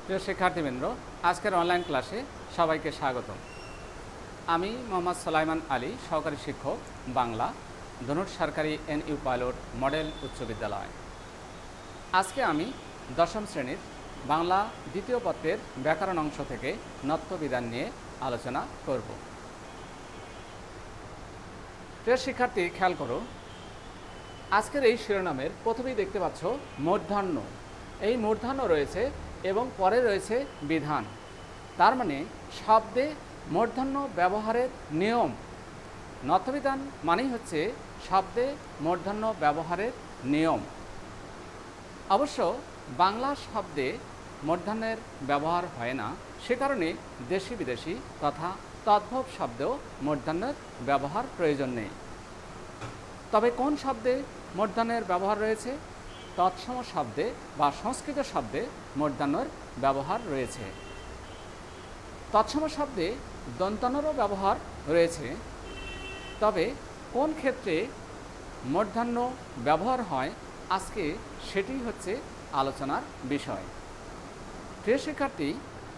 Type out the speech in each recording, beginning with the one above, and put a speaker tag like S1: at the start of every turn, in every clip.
S1: প্রিয় শিক্ষার্থীবৃন্দ, আজকের অনলাইন ক্লাসে সবাইকে স্বাগতম। আমি মোহাম্মদ সুলাইমান আলী, সহকারী শিক্ষক, বাংলা, ধনুট সরকারি NU পাইলট মডেল উচ্চ বিদ্যালয়। আজকে আমি দশম শ্রেণীর বাংলা দ্বিতীয় পত্রের ব্যাকরণ অংশ থেকে নত্যবিধান নিয়ে আলোচনা করব। প্রিয় শিক্ষার্থী, খেয়াল করো, আজকের এই শিরোনামের প্রথমেই দেখতে পাচ্ছ মূর্ধন্য। এই মূর্ধন্য রয়েছে এবং পরে রয়েছে বিধান। তার মানে শব্দে মূর্ধন্য ব্যবহারের নিয়ম। নত্যবিধান মানেই হচ্ছে শব্দে মূর্ধন্য ব্যবহারের নিয়ম। অবশ্য বাংলা শব্দে মূর্ধন্যের ব্যবহার হয় না, সে কারণে দেশি বিদেশি তথা তদ্ভব শব্দেও মূর্ধন্যের ব্যবহার প্রয়োজন নেই। তবে কোন শব্দে মূর্ধন্যের ব্যবহার রয়েছে? তৎসম শব্দে বা সংস্কৃত শব্দে মূর্ধন্যের ব্যবহার রয়েছে। তৎসম শব্দে দন্তান্যরও ব্যবহার রয়েছে। তবে কোন ক্ষেত্রে মূর্ধন্য ব্যবহার হয় আজকে সেটি হচ্ছে আলোচনার বিষয়। প্রিয় শিক্ষার্থী,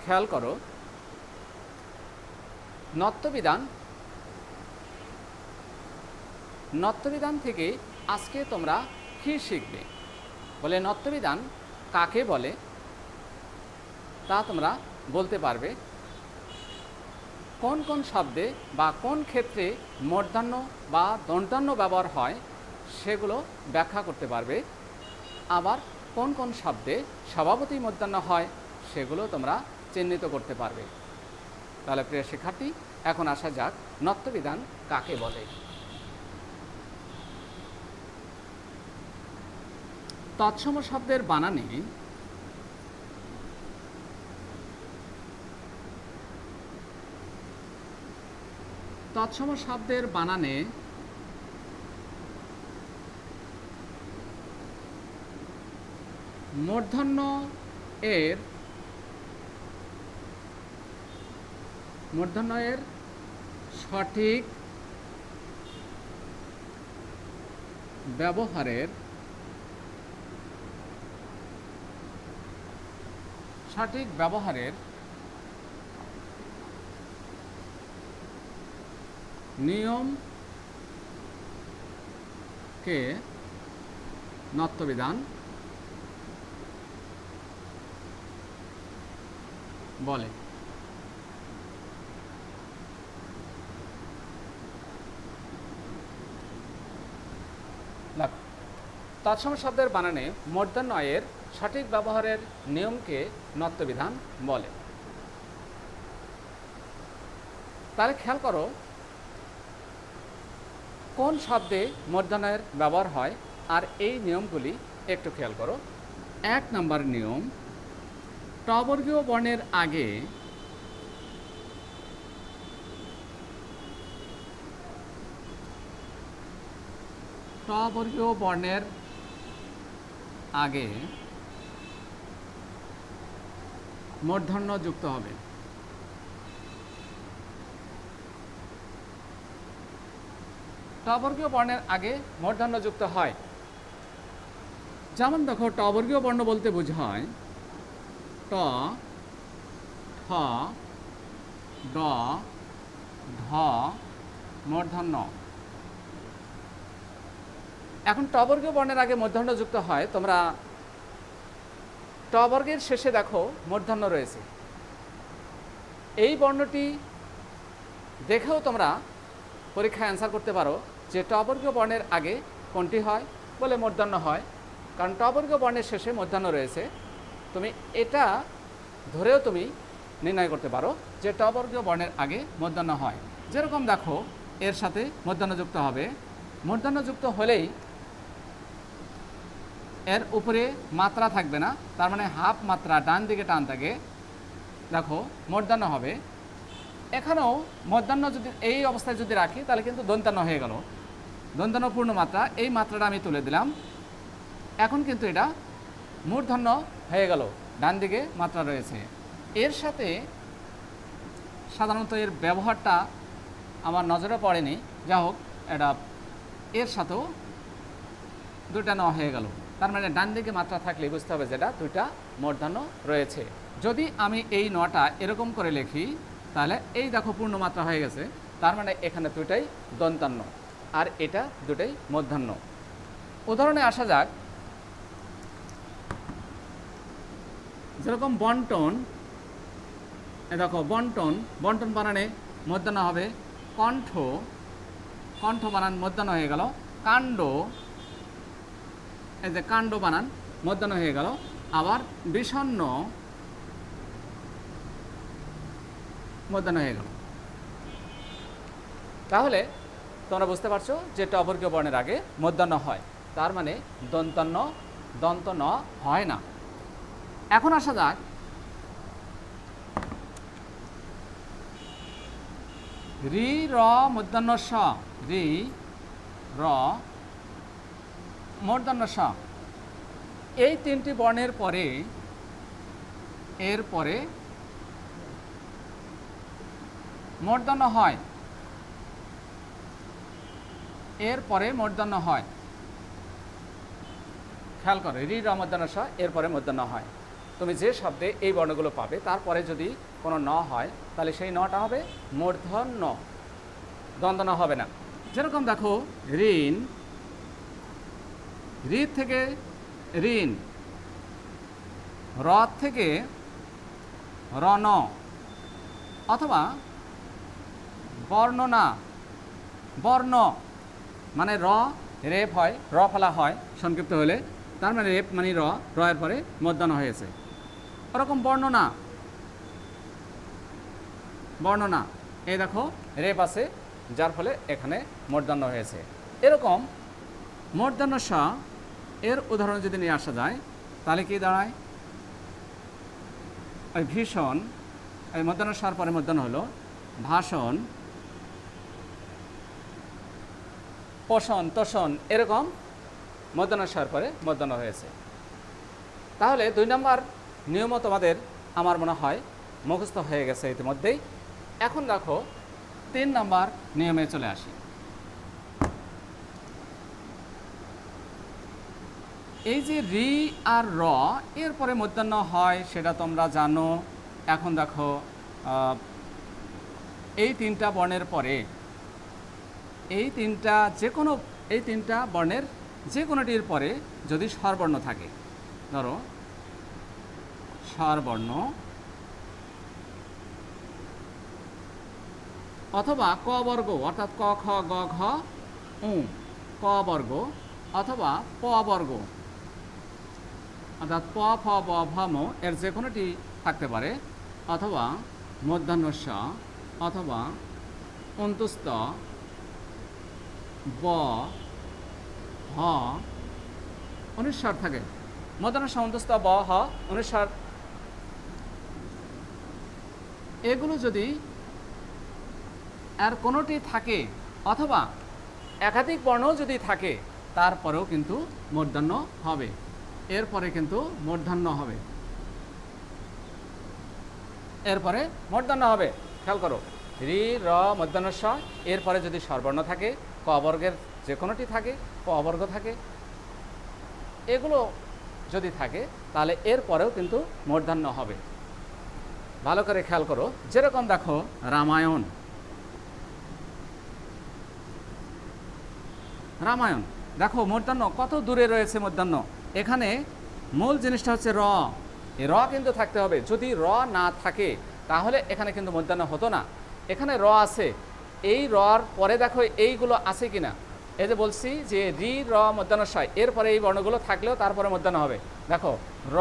S1: খেয়াল করো, নত্যবিধান থেকে আজকে তোমরা কী শিখবে? বলে নত্যবিধান কাকে বলে তা তোমরা বলতে পারবে। কোন কোন শব্দে বা কোন ক্ষেত্রে মূর্ধন্য বা দন্তান্য ব্যবহার হয় সেগুলো ব্যাখ্যা করতে পারবে। আবার কোন কোন শব্দে স্বভাবতই মূর্ধন্য হয় সেগুলো তোমরা চিহ্নিত করতে পারবে। তাহলে প্রিয় শিক্ষার্থী, এখন আসা যাক নত্যবিধান কাকে বলে। তৎসম শব্দের বানানে মূর্ধন্য এর সঠিক ব্যবহারের নিয়মকে নত্যবিধান বলে। তৎসম শব্দের বানানে মূর্ধন্য এর সঠিক ব্যবহারের নিয়মকে নত্যবিধান বলে। তাহলে খেয়াল করো, কোন শব্দে মূর্ধন্যের ব্যবহার হয় আর এই নিয়মগুলি একটু খেয়াল করো। 1 নম্বর নিয়ম, টবর্গীয় বর্ণের আগে মূর্ধন্য যুক্ত হবে। টবর্গীয় বর্ণের আগে মূর্ধন্য যুক্ত হয়। যেমন দেখো, টবর্গীয় বর্ণ বলতে বোঝায় ট, ঠ, ড, ঢ, মূর্ধন্য। এখন টবর্গীয় বর্ণের আগে মূর্ধন্য যুক্ত হয়। তোমরা টবর্গের শেষে দেখো মূর্ধন্য রয়েছে। এই বর্ণটি দেখেও তোমরা পরীক্ষায় অ্যান্সার করতে পারো যে টবর্গীয় বর্ণের আগে কোনটি হয়? বলে মূর্ধন্য হয়, কারণ টবর্গীয় বর্ণের শেষে মূর্ধন্য রয়েছে। তুমি এটা ধরেও তুমি নির্ণয় করতে পারো যে টবর্গীয় বর্ণের আগে মূর্ধন্য হয়। যেরকম দেখো, এর সাথে মূর্ধন্য যুক্ত হবে। মূর্ধন্য যুক্ত হলেই এর উপরে মাত্রা থাকবে না, তার মানে হাফ মাত্রা ডান দিকে টান থাকে, দেখো মূর্ধন্য হবে। এখানেও মূর্ধন্য যদি এই অবস্থায় যদি রাখি তাহলে কিন্তু দন্তান্ন হয়ে গেল। দন্তান্ন পূর্ণ মাত্রা, এই মাত্রাটা আমি তুলে দিলাম। এখন কিন্তু এটা মূর্ধন্য হয়ে গেল, ডান দিকে মাত্রা রয়েছে। এর সাথে সাধারণত এর ব্যবহারটা আমার নজরে পড়েনি, যা হোক এটা এর সাথেও দুটা ন হয়ে গেল। তার মানে ডান দিকে মাত্রা থাকলে বুঝতে হবে যেটা দুইটা মূর্ধন্য রয়েছে। যদি আমি এই নটা এরকম করে লিখি তাহলে এই দেখো পূর্ণমাত্রা হয়ে গেছে, তার মানে এখানে দুটাই দন্তান্ন আর এটা দুটাই মধ্যাহ্ন। উদাহরণে আসা যাক, যেরকম বন্টন, দেখো বন্টন, বন্টন বানানে মধ্যাহ্ন হবে, কণ্ঠ, কণ্ঠ বানান মধ্যাহ্ন হয়ে গেল, কাণ্ড, এই যে কাণ্ড বানান মধ্যাহ্ন হয়ে গেল, আবার বিষণ্ণ মধ্যাহ্ন হয়ে গেল। তাহলে তোমরা বুঝতে পারছো যে ট বর্গীয় বর্ণের আগে মধ্যাহ্ন হয়, তার মানে দন্তান্ন দন্ত ন হয় না। এখন আসা যাক রি র মধ্যাহ্ন স, রি র মূর্ধন্য স, এই তিনটি বর্ণের পরে এর পরে মূর্ধন্য হয়, এর পরে মূর্ধন্য হয়। খেয়াল করো, রি র মূর্ধন্য স এর পরে মূর্ধন্য হয়। তুমি যে শব্দে এই বর্ণগুলো পাবে তারপরে যদি কোনো ন হয় তাহলে সেই নটা হবে মূর্ধন্য, দ্বন্দ্ব ন হবে না। যেরকম দেখো ঋণ, ঋ থেকে ঋণ, র থেকে রণ, অথবা বর্ণনা, বর্ণ মানে র রেপ হয়, র ফেলা হয় সংক্ষিপ্ত হলে, তার মানে রেপ মানে র, র এর পরে মধ্যাহ্ন হয়েছে। ওরকম বর্ণনা, বর্ণনা, এই দেখো রেপ আছে যার ফলে এখানে মূর্ধন্য হয়েছে। এরকম মূর্ধন্য স এর উদাহরণ যদি নিয়ে আসা যায় তাহলে কি দাঁড়ায়, ওই ভীষণ, এই মধ্যাহ্ন সার পরে মধ্যাহ্ন হলো ভাষণ, পোষণ, তোষণ, এরকম মধ্যাহ্ন সার পরে মধ্যাহ্ন হয়েছে। তাহলে 2 নম্বর নিয়ম তোমাদের আমার মনে হয় মুখস্থ হয়ে গেছে ইতিমধ্যেই। এখন দেখো 3 নম্বর নিয়মে চলে আসি। এই যে রি আর র এর পরে মধ্যাহ্ন হয় সেটা তোমরা জানো। এখন দেখো এই তিনটা বর্ণের পরে, এই তিনটা যে কোনো, এই তিনটা বর্ণের যে কোনোটির পরে যদি স্বরবর্ণ থাকে, ধরো স্বরবর্ণ অথবা ক বর্গ অর্থাৎ ক খ গ ঘ উ, ক বর্গ অথবা প বর্গ অর্থাৎ প ফ ব ভ ম এর যে কোনোটি থাকতে পারে, অথবা মধ্যাহ্ন স, অথবা অন্তুস্থ ব হ অনুস্বার থাকে, মধ্যাহ্ন স অন্তুস্থ ব হ অনুস্বার, এগুলো যদি আর কোনোটি থাকে অথবা একাধিক বর্ণ যদি থাকে তারপরেও কিন্তু মূর্ধন্য হবে, এরপরে কিন্তু মূর্ধন্য হবে, এরপরে মূর্ধন্য হবে। খেয়াল করো, রি র মধ্যাহ্ন স এরপরে যদি স্বরবর্ণ থাকে, ক বর্গের যে কোনোটি থাকে, ক বর্গ থাকে, এগুলো যদি থাকে তাহলে এরপরেও কিন্তু মূর্ধন্য হবে। ভালো করে খেয়াল করো, যেরকম দেখো রামায়ণ, রামায়ণ দেখো মূর্ধন্য কত দূরে রয়েছে মূর্ধন্য, এখানে মূল জিনিসটা হচ্ছে র, এই র কিন্তু থাকতে হবে। যদি র না থাকে তাহলে এখানে কিন্তু মূর্ধন্য হতো না। এখানে র আছে, এই রর পরে দেখো এইগুলো আছে কিনা, এই যে বলছি যে রি র মধ্যাহ্ন স এরপরে এই বর্ণগুলো থাকলেও তারপরে মধ্যাহ্ন হবে। দেখো র,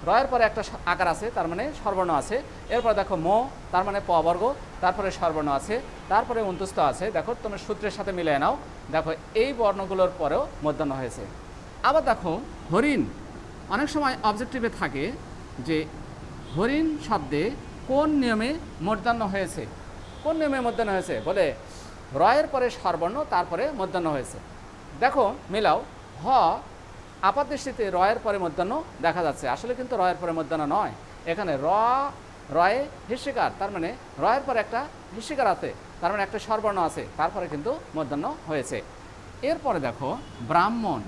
S1: র এর পরে একটা আকার আছে তার মানে স্বরবর্ণ আছে, এরপর দেখো ম তার মানে প বর্গ, তারপরে স্বরবর্ণ আছে, তারপরে অন্তুস্থ আছে। দেখো তোমরা সূত্রের সাথে মিলিয়ে নাও, দেখো এই বর্ণগুলোর পরেও মধ্যাহ্ন হয়েছে। আবার দেখো হরিণ, অনেক সময় অবজেক্টিভে থাকে যে হরিণ শব্দে কোন নিয়মে মধ্যাহ্ন হয়েছে, কোন নিয়মে মধ্যাহ্ন হয়েছে, বলে র এর পরে স্বরবর্ণ তারপরে মধ্যাহ্ন হয়েছে। দেখো মিলাও, হ আপাত দৃষ্টিতে র এর পরে মধ্যাহ্ন দেখা যাচ্ছে, আসলে কিন্তু র এর পরে মধ্যাহ্ন নয়, এখানে রয়ে হ্রস্বীকার, তার মানে র এর পরে একটা হ্রস্বীকার আছে, তার মানে একটা স্বরবর্ণ আছে, তারপরে কিন্তু মধ্যাহ্ন হয়েছে। এরপরে দেখো ব্রাহ্মণ,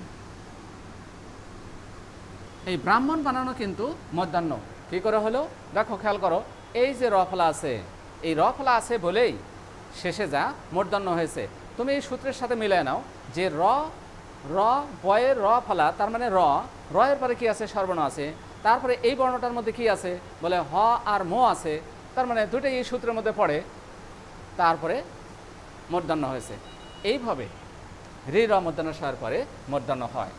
S1: এই ব্রাহ্মণ বানানো কিন্তু মধ্যাহ্ন, কী করে হলো? দেখো, খেয়াল করো, এই যে র ফলা আছে, এই র ফলা আছে বলেই শেষে যা মূর্ধন্য হয়েছে। তুমি এই সূত্রের সাথে মিলিয়ে নাও যে র র বয়ের র ফলা, তার মানে র এর পরে কী আছে? সর্বর্ণ আছে। তারপরে এই বর্ণটার মধ্যে কি আছে? বলে হ আর মো আছে, তার মানে দুটোই এই সূত্রের মধ্যে পড়ে, তারপরে মূর্ধন্য হয়েছে। এইভাবে রি র মূর্ধন্য হওয়ার পরে মূর্ধন্য হয়।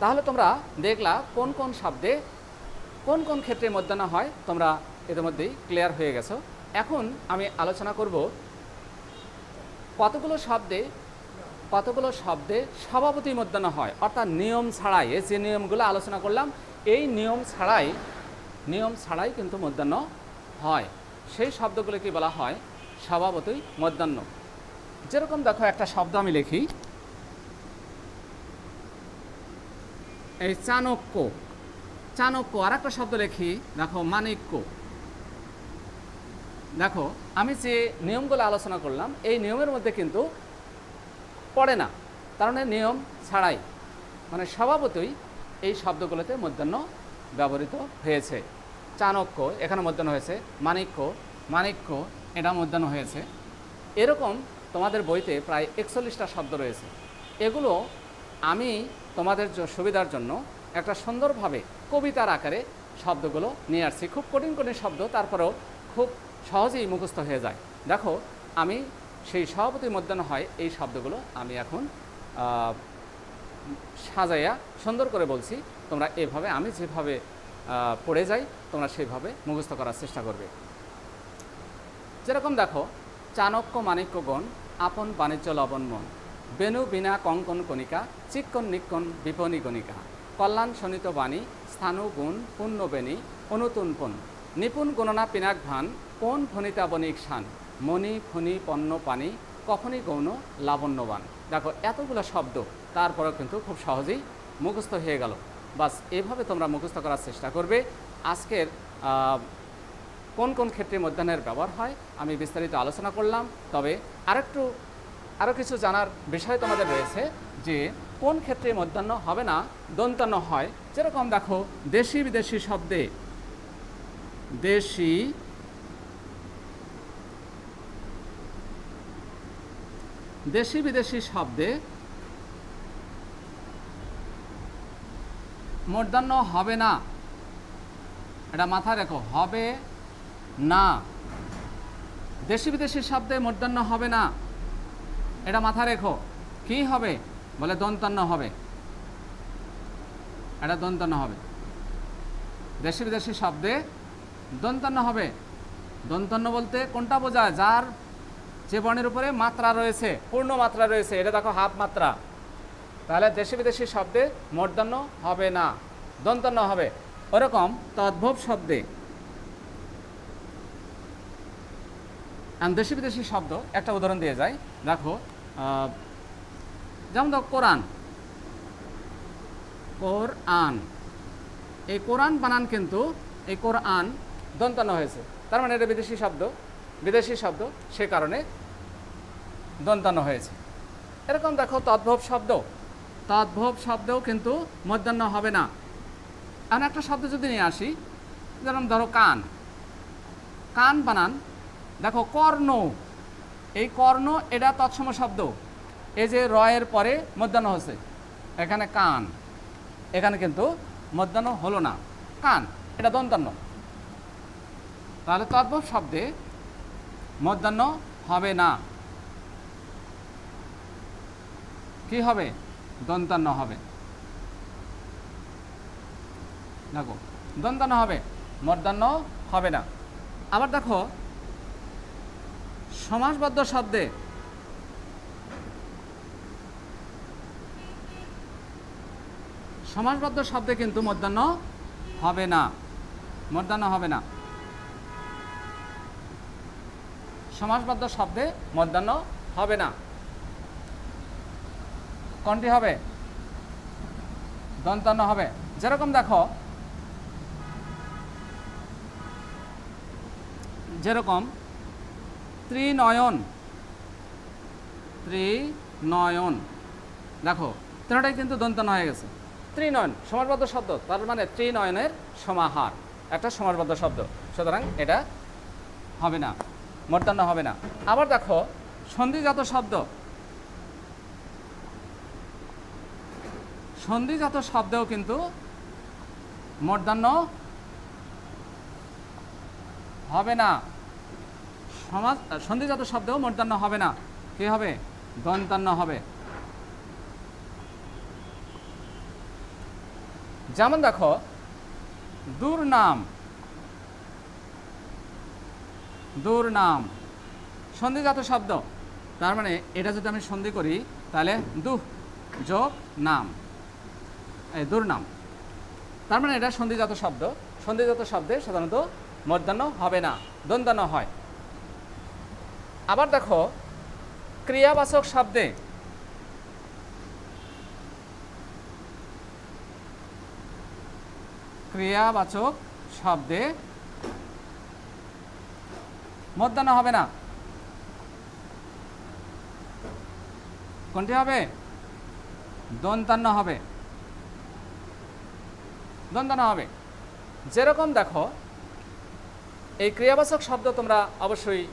S1: তাহলে তোমরা দেখলা কোন কোন শব্দে কোন কোন ক্ষেত্রে মূর্ধন্য হয়, তোমরা ইতিমধ্যেই ক্লিয়ার হয়ে গেছো। এখন আমি আলোচনা করব কতগুলো শব্দে স্বভাবতই মূর্ধন্য হয়, অর্থাৎ নিয়ম ছাড়াই। এই যে নিয়মগুলো আলোচনা করলাম, এই নিয়ম ছাড়াই কিন্তু মূর্ধন্য হয়। সেই শব্দগুলো কি বলা হয়? স্বভাবতই মূর্ধন্য। যেরকম দেখো, একটা শব্দ আমি লিখি, এই চাণক্য। আর একটা শব্দ লিখি, দেখো মাণিক্য। দেখো, আমি যে নিয়মগুলো আলোচনা করলাম, এই নিয়মের মধ্যে কিন্তু পড়ে না, তার মানে নিয়ম ছাড়াই, মানে স্বভাবতই এই শব্দগুলোতে মূর্ধন্য ব্যবহৃত হয়েছে। চাণক্য এখানে মূর্ধন্য হয়েছে, মাণিক্য এটা মূর্ধন্য হয়েছে। এরকম তোমাদের বইতে প্রায় 41টা শব্দ রয়েছে। এগুলো আমি তোমাদের সুবিধার জন্য একটা সুন্দরভাবে কবিতার আকারে শব্দগুলো নিয়ে আসছি। খুব কঠিন শব্দ, তারপরেও খুব সহজেই মুখস্থ হয়ে যায়। দেখো, আমি সেই স্বভাবতই মূর্ধন্য হয় এই শব্দগুলো আমি এখন সাজাইয়া সুন্দর করে বলছি। তোমরা এভাবে, আমি যেভাবে পড়ে যাই, তোমরা সেইভাবে মুখস্থ করার চেষ্টা করবে। যেরকম দেখো, চাণক্য মাণিক্য গণ, আপন বাণিজ্য লবণ মন, বেনু বিনা কঙ্কন কণিকা, চিক্কন নিক্কন বিপণী গণিকা, কল্যাণ শোণিত বাণী, স্থানু গুণ পুণ্য বেণী, অনুতুন পণ, নিপুণ গণনা পিনাক ভান, কোন ফণিতা বণিক শান, মণি ফণি পণ্য পানি, কখনই গৌণ লাবণ্যবান। দেখো, এতগুলো শব্দ, তারপরেও কিন্তু খুব সহজেই মুখস্থ হয়ে গেল। বাস এভাবে তোমরা মুখস্থ করার চেষ্টা করবে। আজকের কোন কোন ক্ষেত্রে মূর্ধন্যের ব্যবহার হয় আমি বিস্তারিত আলোচনা করলাম। তবে আরও কিছু জানার বিষয় তোমাদের রয়েছে, যে কোন ক্ষেত্রে মূর্ধন্য হবে না, দন্তান্ন হয়। যেরকম দেখো, দেশি বিদেশি শব্দে দেশি বিদেশি শব্দে মূর্ধন্য হবে না, এটা মাথায় রেখো, হবে না। দেশি বিদেশি শব্দে মূর্ধন্য হবে না, এটা মাথায় রেখো। কি হবে? বলে দন্তান্ন হবে, এটা দন্তান্ন হবে। দেশি বিদেশি শব্দে দন্তান্ন হবে। দন্তান্ন বলতে কোনটা বোঝায়? যার যে বর্ণের উপরে মাত্রা রয়েছে, পূর্ণ মাত্রা রয়েছে, এটা দেখো হাফ মাত্রা। তাহলে দেশি বিদেশি শব্দে মূর্ধন্য হবে না, দন্তান্ন হবে। ওরকম তদ্ভব শব্দে, দেশি বিদেশি শব্দ একটা উদাহরণ দিয়ে যায়। দেখো, যেমন দেখো কোরআন, এই কোরআন বানান কিন্তু এই কোরআন দন্তান্ন হয়েছে, তার মানে এটা বিদেশি শব্দ, সে কারণে দন্তান্ন হয়েছে। এরকম দেখো তদ্ভব শব্দও কিন্তু মূর্ধন্য হবে না। এমন একটা শব্দ যদি নিয়ে আসি, যেমন ধরো কান বানান, দেখো কর্ণ, এই কর্ণ এটা তৎসম শব্দ, এই যে র এর পরে মূর্ধন্য হয়েছে, এখানে কান, এখানে কিন্তু মূর্ধন্য হলো না, কান এটা দন্তান্ন। তাহলে তদ্ভব শব্দে মূর্ধন্য হবে না, কি হবে? দন্তান্ন হবে। দেখো, দন্তান্ন হবে, মূর্ধন্য হবে না। আবার দেখো, সমাসবদ্ধ শব্দে কিন্তু মূর্ধন্য হবে না, সমাসবদ্ধ শব্দে মূর্ধন্য হবে না। কোনটি হবে? দন্তান্ন হবে। যেরকম দেখো, ত্রিনয়ন, দেখো তিনটাই কিন্তু দন্তন্য হয়ে গেছে। ত্রিনয়ন সমাসবদ্ধ শব্দ, তার মানে ত্রিনয়নের সমাহার, একটা সমাসবদ্ধ শব্দ, সুতরাং এটা হবে না, মূর্ধন্য হবে না। আবার দেখো সন্ধিজাত শব্দ, সন্ধিজাত শব্দেও কিন্তু মূর্ধন্য হবে না, সন্ধিজাত শব্দেও মূর্ধন্য হবে না, কি হবে? দন্তান্ন হবে। যেমন দেখো দুর্নাম, দুর্নাম সন্ধিজাত শব্দ, তার মানে এটা যদি আমি সন্ধি করি তাহলে দুহ যোগ নাম, এই দুর্নাম, তার মানে এটা সন্ধিজাত শব্দ। সন্ধিজাত শব্দে সাধারণত মূর্ধন্য হবে না, দন্তান্ন হয়। আবার দেখো ক্রিয়াবাচক শব্দে, ক্রিয়াবাচক শব্দে মূর্ধন্য হবে না, কোনটি হবে? দন্তান্ন হবে, দন্তান্ন হবে। যেরকম দেখো এই ক্রিয়াবাচক শব্দ তোমরা অবশ্যই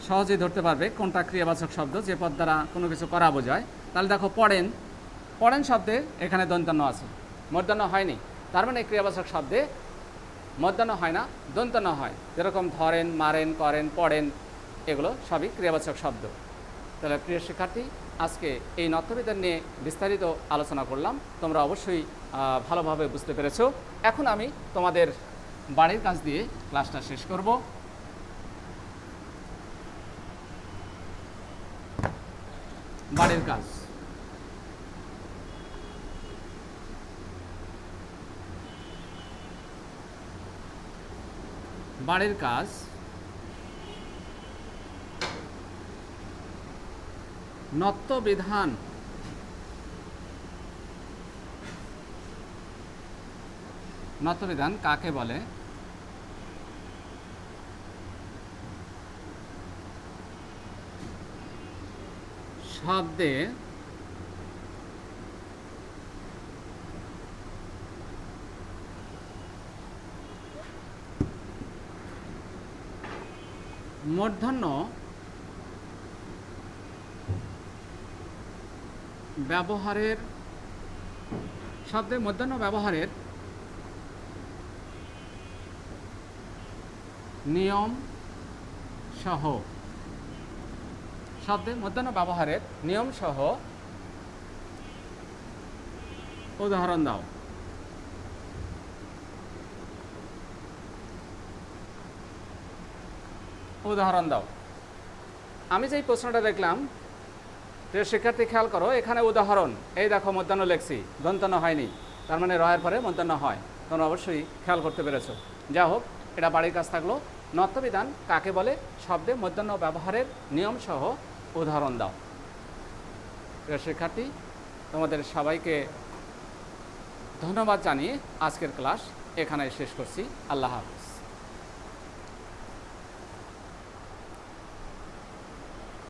S1: সহজেই ধরতে পারবে কোনটা ক্রিয়াবাচক শব্দ, যে পদ দ্বারা কোনো কিছু করা বোঝায়। তাহলে দেখো পড়েন, পড়েন শব্দে এখানে দন্তান্ন আছে, মূর্ধন্য হয়নি, তার মানে ক্রিয়াবাচক শব্দে মূর্ধন্য হয় না, দন্তান্ন হয়। যেরকম ধরেন, মারেন, করেন, পড়েন, এগুলো সবই ক্রিয়াবাচক শব্দ। তাহলে প্রিয় শিক্ষার্থী, আজকে এই নত্যবিধান নিয়ে বিস্তারিত আলোচনা করলাম, তোমরা অবশ্যই ভালোভাবে বুঝতে পেরেছো। এখন আমি তোমাদের বাড়ির কাজ দিয়ে ক্লাসটা শেষ করব। বাড়ির কাজ, বাড়ির কাজ নত্যবিধান, নত্যবিধান কাকে বলে? শব্দে মূর্ধন্য ব্যবহারের, শব্দে মূর্ধন্য ব্যবহারের নিয়ম সহ, শব্দে মূর্ধন্য ব্যবহারের নিয়ম সহ উদাহরণ দাও। উদাহরণ দাও। আমি যেই প্রশ্নটা দেখলাম, প্রিয় শিক্ষার্থী খেয়াল করো, এখানে উদাহরণ, এই দেখো মূর্ধন্য লেখছি, দন্তান্ন হয়নি, তার মানে রয়ের পরে মূর্ধন্য হয়, তোমরা অবশ্যই খেয়াল করতে পেরেছো। যা হোক, এটা বাড়ির কাজ থাকলো। নত্যবিধান কাকে বলে? শব্দে মূর্ধন্য ব্যবহারের নিয়ম সহ উদাহরণ দাও। প্রিয় শিক্ষার্থী, তোমাদের সবাইকে ধন্যবাদ জানিয়ে আজকের ক্লাস এখানে শেষ করছি। আল্লাহ হাফেজ।